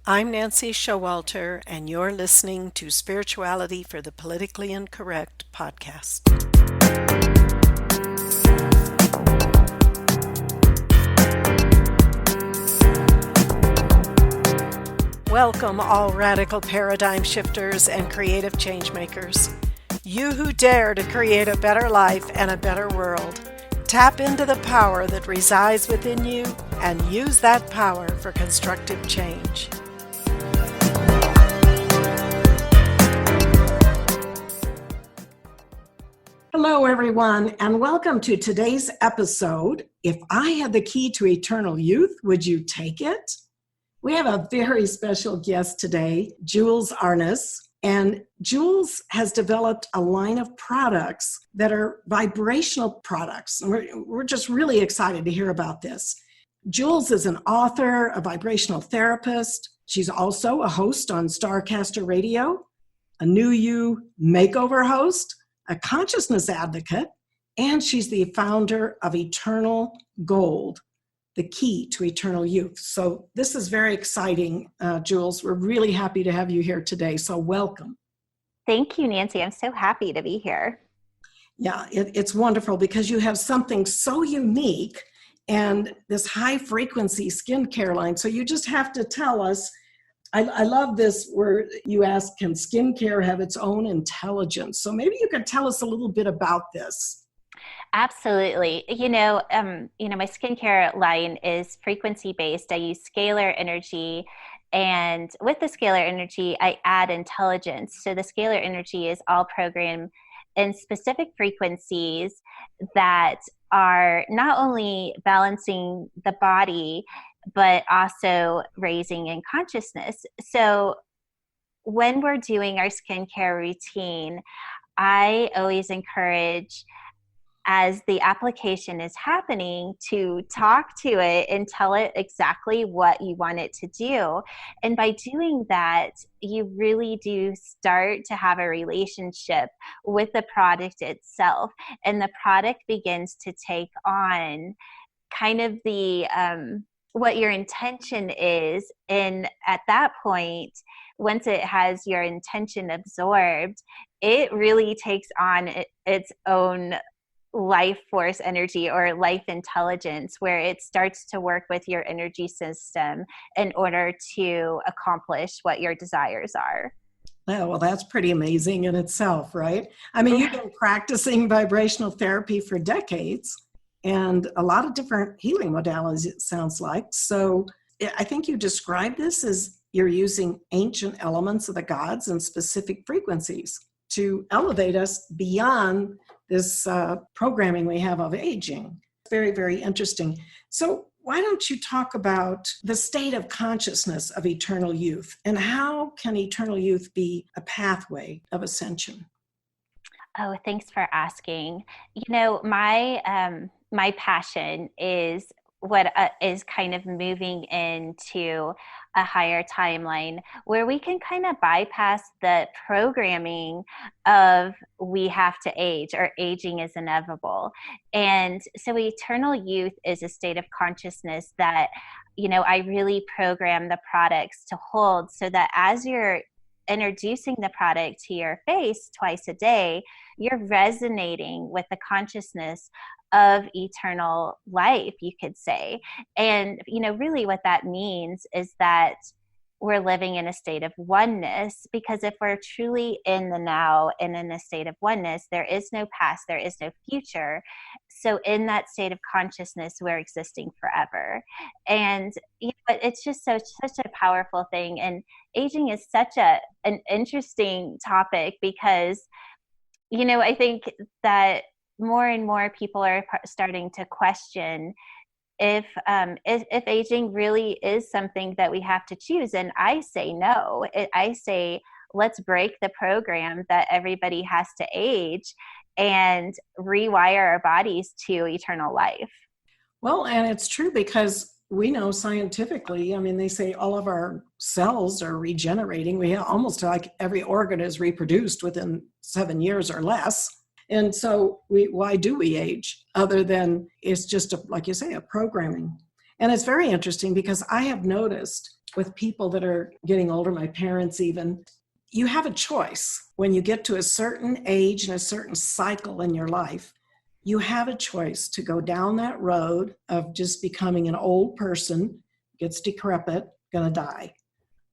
I'm Nancy Showalter, and you're listening to Spirituality for the Politically Incorrect podcast. Welcome, all radical paradigm shifters and creative change makers. You who dare to create a better life and a better world. Tap into the power that resides within you and use that power for constructive change. Hello, everyone, and welcome to today's episode. If I had the key to eternal youth, would you take it? We have a very special guest today, Jules Arnes, and Jules has developed a line of products that are vibrational products. And we're just really excited to hear about this. Jules is an author, a vibrational therapist. She's also a host on Starcaster Radio, a New You makeover host, a consciousness advocate, and she's the founder of Eternal Gold, the key to eternal youth. So this is very exciting, Jules. We're really happy to have you here today. So welcome. Thank you, Nancy. I'm so happy to be here. Yeah, it's wonderful because you have something so unique and this high frequency skincare line. So you just have to tell us, I love this where you ask, can skincare have its own intelligence? So maybe you could tell us a little bit about this. Absolutely. My skincare line is frequency based. I use scalar energy, and with the scalar energy, I add intelligence. So the scalar energy is all programmed in specific frequencies that are not only balancing the body, but also raising in consciousness. So when we're doing our skincare routine, I always encourage, as the application is happening, to talk to it and tell it exactly what you want it to do. And by doing that, you really do start to have a relationship with the product itself. And the product begins to take on kind of the what your intention is. And at that point, once it has your intention absorbed, it really takes on its own life force energy or life intelligence, where it starts to work with your energy system in order to accomplish what your desires are. Oh, well, that's pretty amazing in itself, right? I mean, you've been practicing vibrational therapy for decades and a lot of different healing modalities, it sounds like. So I think you described this as you're using ancient elements of the gods and specific frequencies to elevate us beyond this programming we have of aging. Very, very interesting. So why don't you talk about the state of consciousness of eternal youth and how can eternal youth be a pathway of ascension? Oh, thanks for asking. My passion is what is kind of moving into a higher timeline where we can kind of bypass the programming of we have to age or aging is inevitable. And so eternal youth is a state of consciousness that, I really program the products to hold, so that as you're introducing the product to your face twice a day, you're resonating with the consciousness of eternal life, you could say. And, really what that means is that we're living in a state of oneness, because if we're truly in the now and in a state of oneness, there is no past, there is no future. So in that state of consciousness, we're existing forever. And it's just such a powerful thing. And aging is such an interesting topic because, I think that more and more people are starting to question if aging really is something that we have to choose. And I say no. I say, let's break the program that everybody has to age and rewire our bodies to eternal life. Well, and it's true because we know scientifically, I mean, they say all of our cells are regenerating. We have almost like every organ is reproduced within 7 years or less. And so why do we age other than it's just, like you say, a programming? And it's very interesting because I have noticed with people that are getting older, my parents even, you have a choice. When you get to a certain age and a certain cycle in your life, you have a choice to go down that road of just becoming an old person, gets decrepit, gonna die,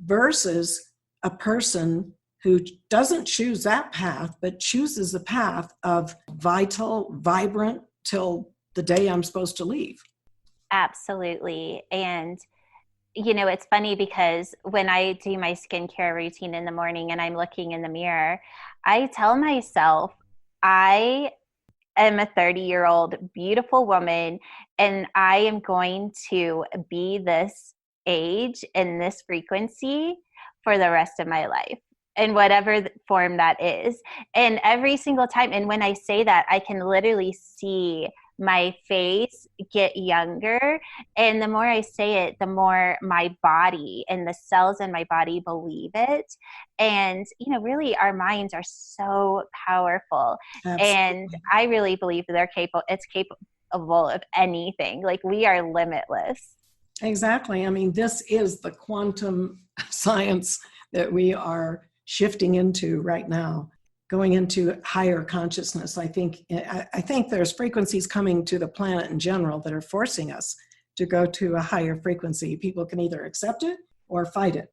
versus a person who doesn't choose that path, but chooses the path of vital, vibrant till the day I'm supposed to leave. Absolutely. And it's funny because when I do my skincare routine in the morning and I'm looking in the mirror, I tell myself, I am a 30-year-old beautiful woman, and I am going to be this age and this frequency for the rest of my life, in whatever form that is. And every single time, and when I say that, I can literally see my face get younger. And the more I say it, the more my body and the cells in my body believe it. And, really our minds are so powerful. Absolutely. And I really believe that it's capable of anything. Like, we are limitless. Exactly. I mean, this is the quantum science that we are shifting into right now, going into higher consciousness. I think there's frequencies coming to the planet in general that are forcing us to go to a higher frequency. People can either accept it or fight it.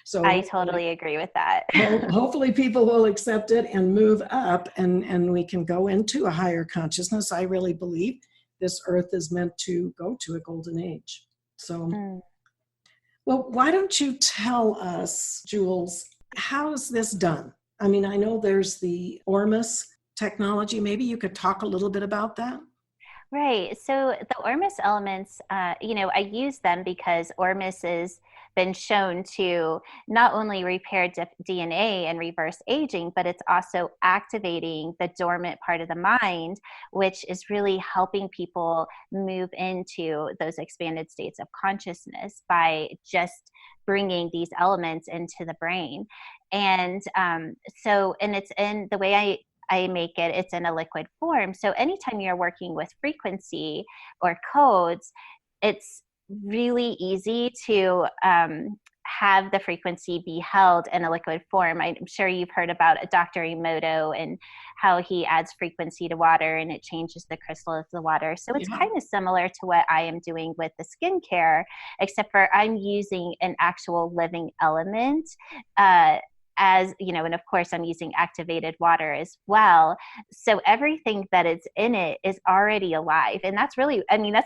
So I totally agree with that. Hopefully people will accept it and move up, and we can go into a higher consciousness. I really believe this earth is meant to go to a golden age. So, well, why don't you tell us, Jules, how is this done? I mean, I know there's the Arnes technology. Maybe you could talk a little bit about that. Right. So the Arnes elements, I use them because Arnes has been shown to not only repair DNA and reverse aging, but it's also activating the dormant part of the mind, which is really helping people move into those expanded states of consciousness by just bringing these elements into the brain. And and it's in the way I make it, it's in a liquid form. So anytime you're working with frequency or codes, it's really easy to have the frequency be held in a liquid form. I'm sure you've heard about Dr. Emoto and how he adds frequency to water and it changes the crystal of the water. So it's kind of similar to what I am doing with the skincare, except for I'm using an actual living element, and of course I'm using activated water as well. So everything that is in it is already alive. And that's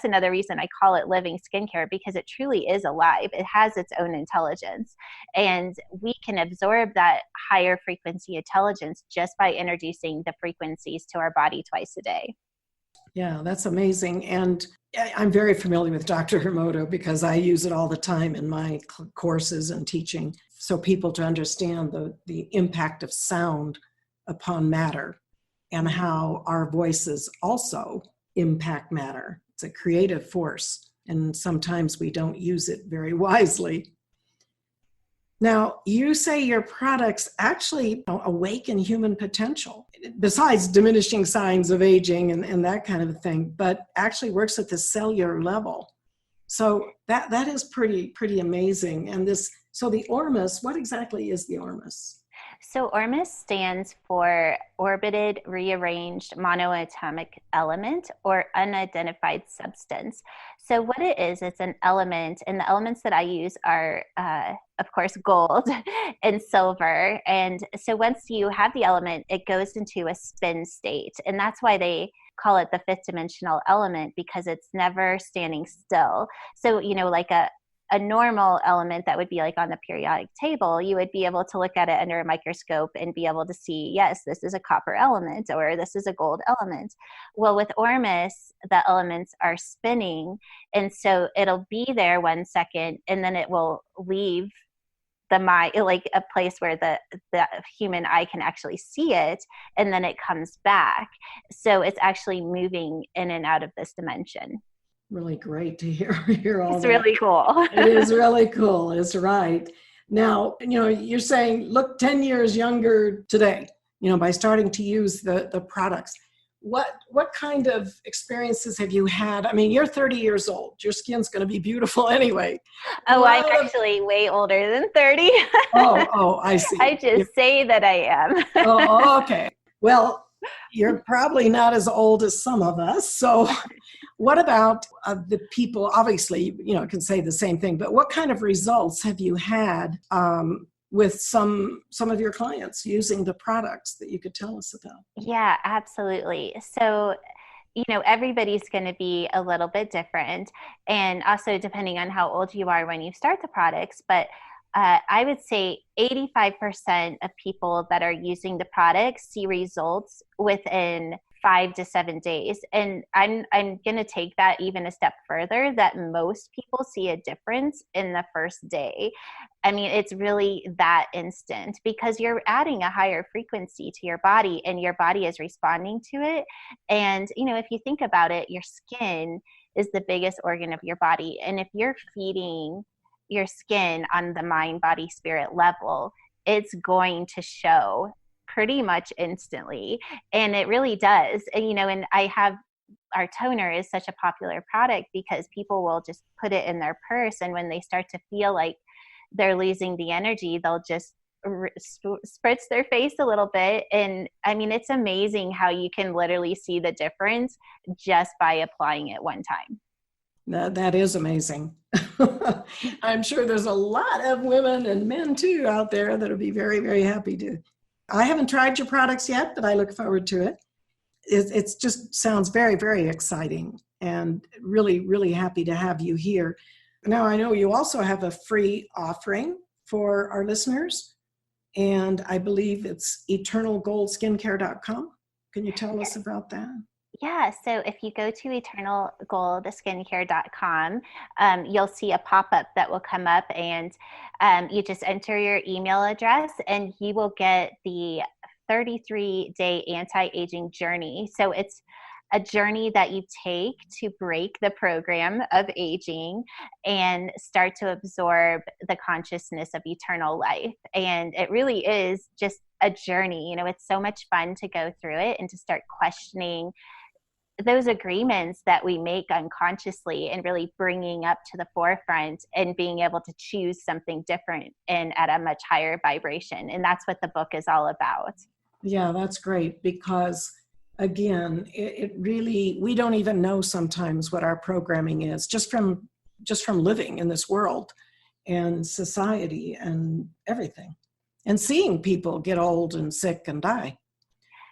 another reason I call it living skincare, because it truly is alive. It has its own intelligence, and we can absorb that higher frequency intelligence just by introducing the frequencies to our body twice a day. Yeah, that's amazing. And I'm very familiar with Dr. Emoto because I use it all the time in my courses and teaching. So people to understand the impact of sound upon matter and how our voices also impact matter. It's a creative force, and sometimes we don't use it very wisely. Now, you say your products actually awaken human potential, besides diminishing signs of aging and that kind of thing, but actually works at the cellular level. So that is pretty amazing. And so the Arnes, what exactly is the Arnes? So Arnes stands for orbited rearranged monoatomic element or unidentified substance. So what it is, it's an element, and the elements that I use are, of course, gold and silver. And so once you have the element, it goes into a spin state. And that's why they call it the fifth dimensional element, because it's never standing still. So, like a normal element that would be like on the periodic table, you would be able to look at it under a microscope and be able to see, yes, this is a copper element or this is a gold element. Well, with Arnes, the elements are spinning. And so it'll be there 1 second and then it will leave the mind, like a place where the human eye can actually see it, and then it comes back. So it's actually moving in and out of this dimension. Really great to hear all it's that. Really cool. It is really cool. It's right. Now, you're saying, look 10 years younger today, by starting to use the products. what kind of experiences have you had? I mean, you're 30 years old. Your skin's going to be beautiful anyway. Oh, I'm What a, actually way older than 30. I see. I just say that I am. Okay. Well, you're probably not as old as some of us. So what about the people? Obviously, can say the same thing, but what kind of results have you had with some of your clients using the products that you could tell us about? Yeah, absolutely. So, everybody's going to be a little bit different. And also, depending on how old you are when you start the products. But I would say 85% of people that are using the products see results within 5 to 7 days. And I'm going to take that even a step further, that most people see a difference in the first day. I mean, it's really that instant because you're adding a higher frequency to your body and your body is responding to it. And, if you think about it, your skin is the biggest organ of your body. And if you're feeding your skin on the mind, body, spirit level, it's going to show pretty much instantly. And it really does. And I have our toner is such a popular product because people will just put it in their purse. And when they start to feel like they're losing the energy, they'll just spritz their face a little bit. And I mean, it's amazing how you can literally see the difference just by applying it one time. That is amazing. I'm sure there's a lot of women and men too out there that'll be very, very happy to. I haven't tried your products yet, but I look forward to it. It just sounds very, very exciting and really, really happy to have you here. Now, I know you also have a free offering for our listeners, and I believe it's eternalgoldskincare.com. Can you tell us about that? Yeah, so if you go to eternalgoldskincare.com, you'll see a pop-up that will come up, and you just enter your email address and you will get the 33-day anti-aging journey. So it's a journey that you take to break the program of aging and start to absorb the consciousness of eternal life. And it really is just a journey. It's so much fun to go through it and to start questioning those agreements that we make unconsciously and really bringing up to the forefront and being able to choose something different and at a much higher vibration. And that's what the book is all about. Yeah, that's great because again, it really, we don't even know sometimes what our programming is just from living in this world and society and everything and seeing people get old and sick and die.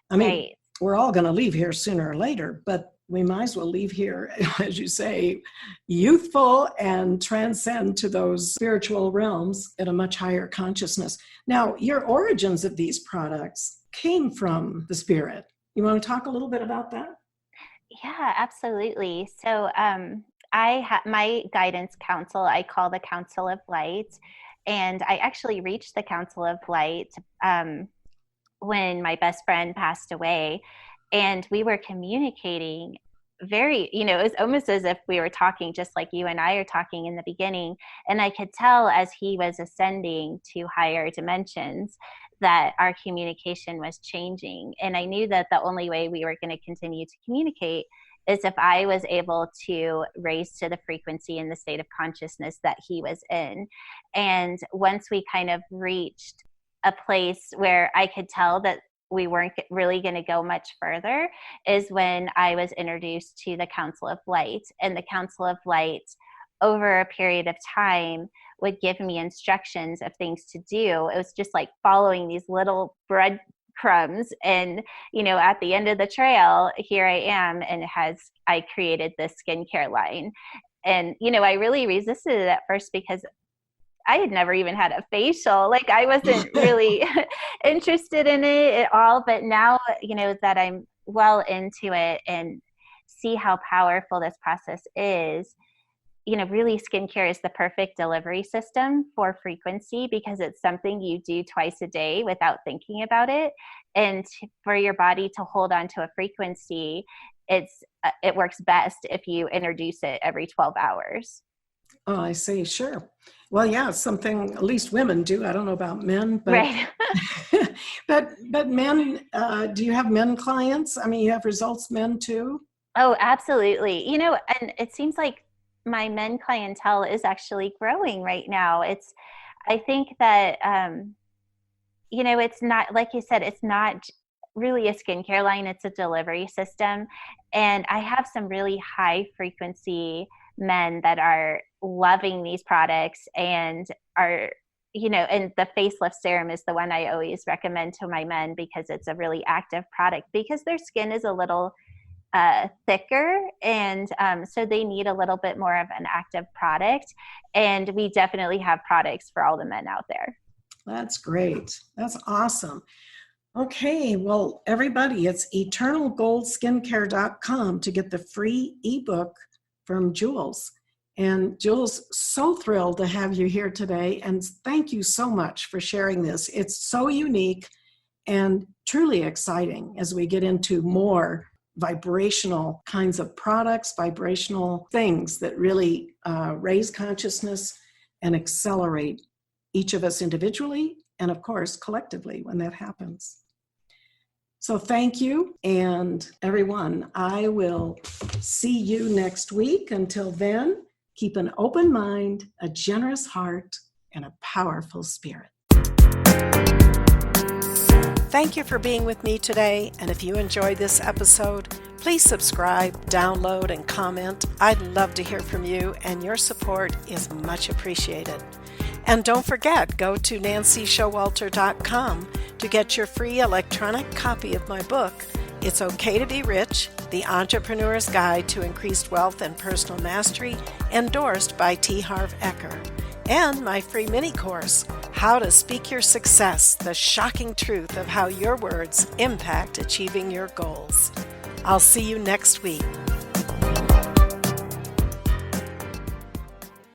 I mean, Right. We're all going to leave here sooner or later, but we might as well leave here, as you say, youthful and transcend to those spiritual realms at a much higher consciousness. Now, your origins of these products came from the spirit. You want to talk a little bit about that? Yeah, absolutely. So my guidance council, I call the Council of Light. And I actually reached the Council of Light when my best friend passed away, and we were communicating very, it was almost as if we were talking just like you and I are talking in the beginning. And I could tell as he was ascending to higher dimensions that our communication was changing. And I knew that the only way we were going to continue to communicate is if I was able to raise to the frequency and the state of consciousness that he was in. And once we kind of reached a place where I could tell that we weren't really going to go much further is when I was introduced to the Council of Light. And the Council of Light, over a period of time, would give me instructions of things to do. It was just like following these little breadcrumbs. And, at the end of the trail, here I am, and I created this skincare line. And, I really resisted it at first because I had never even had a facial. Like I wasn't really interested in it at all. But now, that I'm well into it and see how powerful this process is, really skincare is the perfect delivery system for frequency because it's something you do twice a day without thinking about it. And for your body to hold on to a frequency, it works best if you introduce it every 12 hours. Oh, I see. Sure. Well, yeah, it's something at least women do. I don't know about men, but Right. But men, do you have men clients? I mean, you have results men too? Oh, absolutely. And it seems like my men clientele is actually growing right now. I think that, it's not, like you said, it's not really a skincare line, it's a delivery system. And I have some really high frequency men that are loving these products and are, and the facelift serum is the one I always recommend to my men because it's a really active product because their skin is a little thicker, and so they need a little bit more of an active product. And we definitely have products for all the men out there. That's great. That's awesome. Okay, well, everybody, it's eternalgoldskincare.com to get the free ebook from Jules. And Jules, so thrilled to have you here today. And thank you so much for sharing this. It's so unique and truly exciting as we get into more vibrational kinds of products, vibrational things that really raise consciousness and accelerate each of us individually and, of course, collectively when that happens. So thank you. And everyone, I will see you next week. Until then, keep an open mind, a generous heart, and a powerful spirit. Thank you for being with me today. And if you enjoyed this episode, please subscribe, download, and comment. I'd love to hear from you, and your support is much appreciated. And don't forget, go to nancyshowalter.com to get your free electronic copy of my book, It's Okay to Be Rich, The Entrepreneur's Guide to Increased Wealth and Personal Mastery, endorsed by T. Harv Eker, and my free mini course, How to Speak Your Success, the shocking truth of how your words impact achieving your goals. I'll see you next week.